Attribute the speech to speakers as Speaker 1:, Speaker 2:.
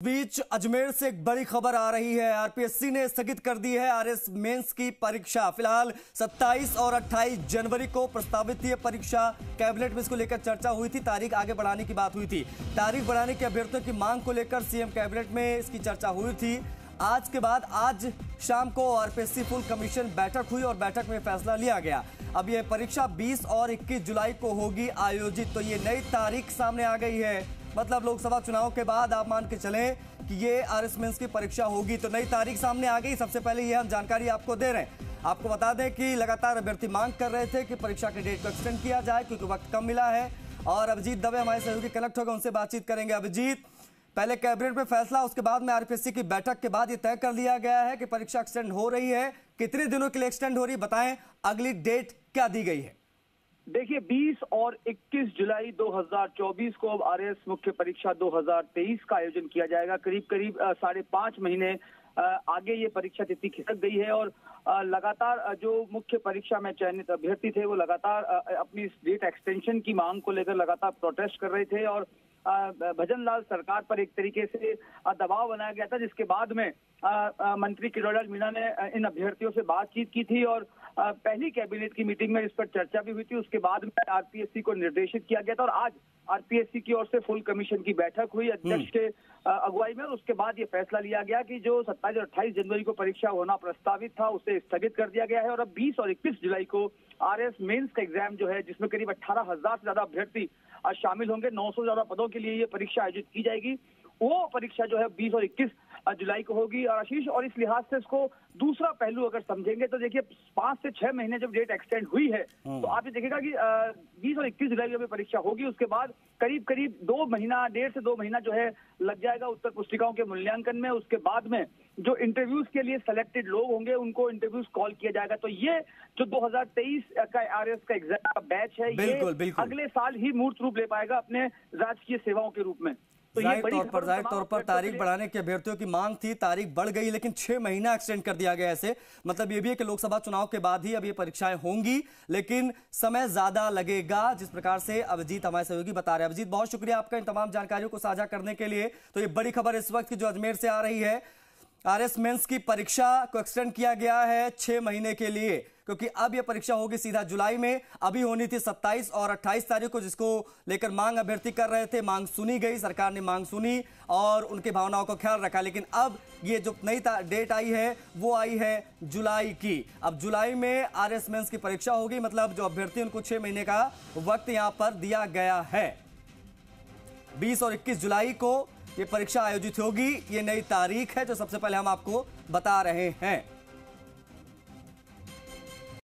Speaker 1: बीच अजमेर से एक बड़ी खबर आ रही है। आरपीएससी ने स्थगित कर दी है आरएस मेंस की परीक्षा। फिलहाल 27 और 28 जनवरी को प्रस्तावित थी परीक्षा। कैबिनेट में इसको लेकर चर्चा हुई थी, तारीख आगे बढ़ाने की बात हुई थी। तारीख बढ़ाने के अभ्यर्थियों की मांग को लेकर सीएम कैबिनेट में इसकी चर्चा हुई थी। आज के बाद आज शाम को आरपीएससी फुल कमीशन बैठक हुई और बैठक में फैसला लिया गया। अब यह परीक्षा 20 और 21 जुलाई को होगी आयोजित। तो ये नई तारीख सामने आ गई है। मतलब लोकसभा चुनाव के बाद आप मान के चलें कि ये आरएस मेंस की परीक्षा होगी। तो नई तारीख सामने आ गई। सबसे पहले ये हम जानकारी आपको दे रहे हैं। आपको बता दें कि लगातार अभ्यर्थी मांग कर रहे थे कि परीक्षा के डेट को एक्सटेंड किया जाए क्योंकि वक्त कम मिला है। और अभिजीत दवे हमारे सहयोगी कनेक्ट होगा, उनसे बातचीत करेंगे। अभिजीत, पहले कैबिनेट में फैसला, उसके बाद में आरपीएससी की बैठक के बाद ये तय कर लिया गया है कि परीक्षा एक्सटेंड हो रही है। कितने दिनों के लिए एक्सटेंड हो रही है, बताएं, अगली डेट क्या दी गई है?
Speaker 2: देखिए, 20 और 21 जुलाई 2024 को अब आरएस मुख्य परीक्षा 2023 का आयोजन किया जाएगा। करीब 5.5 महीने आगे ये परीक्षा तिथि खिसक गई है और लगातार जो मुख्य परीक्षा में चयनित अभ्यर्थी थे वो लगातार अपनी इस डेट एक्सटेंशन की मांग को लेकर लगातार प्रोटेस्ट कर रहे थे और भजन लाल सरकार पर एक तरीके से दबाव बनाया गया था, जिसके बाद में मंत्री किरोड़ीलाल मीणा ने इन अभ्यर्थियों से बातचीत की थी और पहली कैबिनेट की मीटिंग में इस पर चर्चा भी हुई थी। उसके बाद में आरपीएससी को निर्देशित किया गया था और आज आरपीएससी की ओर से फुल कमीशन की बैठक हुई अध्यक्ष के अगुवाई में और उसके बाद ये फैसला लिया गया कि जो 27 और 28 जनवरी को परीक्षा होना प्रस्तावित था उसे स्थगित कर दिया गया है और अब 20 और 21 जुलाई को आरएस मेंस का एग्जाम जो है, जिसमें करीब 18,000 से ज्यादा अभ्यर्थी शामिल होंगे, 900 ज्यादा पदों के लिए ये परीक्षा आयोजित की जाएगी। वो परीक्षा जो है 20 और 21 जुलाई को होगी। और आशीष, और इस लिहाज से इसको दूसरा पहलू अगर समझेंगे तो देखिए 5 से 6 महीने जब डेट एक्सटेंड हुई है तो आप ये देखिएगा कि 20 और 21 जुलाई में परीक्षा होगी। उसके बाद करीब 1.5 से 2 महीना जो है लग जाएगा उत्तर पुस्तिकाओं के मूल्यांकन में। उसके बाद में जो इंटरव्यूज के लिए सिलेक्टेड लोग होंगे उनको इंटरव्यूज कॉल किया जाएगा। तो ये जो 2023 का आरएस का एग्जाम का बैच है, ये अगले साल ही मूर्त रूप ले पाएगा अपने राजकीय सेवाओं के रूप में। तो
Speaker 1: जाहिर तौर पर तारीख बढ़ाने के अभ्यर्थियों की मांग थी, तारीख बढ़ गई, लेकिन 6 महीना एक्सटेंड कर दिया गया। ऐसे मतलब ये भी है कि लोकसभा चुनाव के बाद ही अब ये परीक्षाएं होंगी, लेकिन समय ज्यादा लगेगा, जिस प्रकार से अभिजीत हमारे सहयोगी बता रहे हैं। अभिजीत, बहुत शुक्रिया आपका इन तमाम जानकारियों को साझा करने के लिए। तो ये बड़ी खबर इस वक्त की जो अजमेर से आ रही है, आरएस मेंस की परीक्षा को एक्सटेंड किया गया है 6 महीने के लिए, क्योंकि अब यह परीक्षा होगी सीधा जुलाई में। अभी होनी थी 27 और 28 तारीख को, जिसको लेकर मांग अभ्यर्थी कर रहे थे। मांग सुनी गई, सरकार ने मांग सुनी और उनकी भावनाओं का ख्याल रखा। लेकिन अब ये जो नई डेट आई है वो आई है जुलाई की। अब जुलाई में आरएस मेंस की परीक्षा होगी, मतलब जो अभ्यर्थी उनको 6 महीने का वक्त यहां पर दिया गया है। 20 और 21 जुलाई को ये परीक्षा आयोजित होगी। ये नई तारीख है जो सबसे पहले हम आपको बता रहे हैं।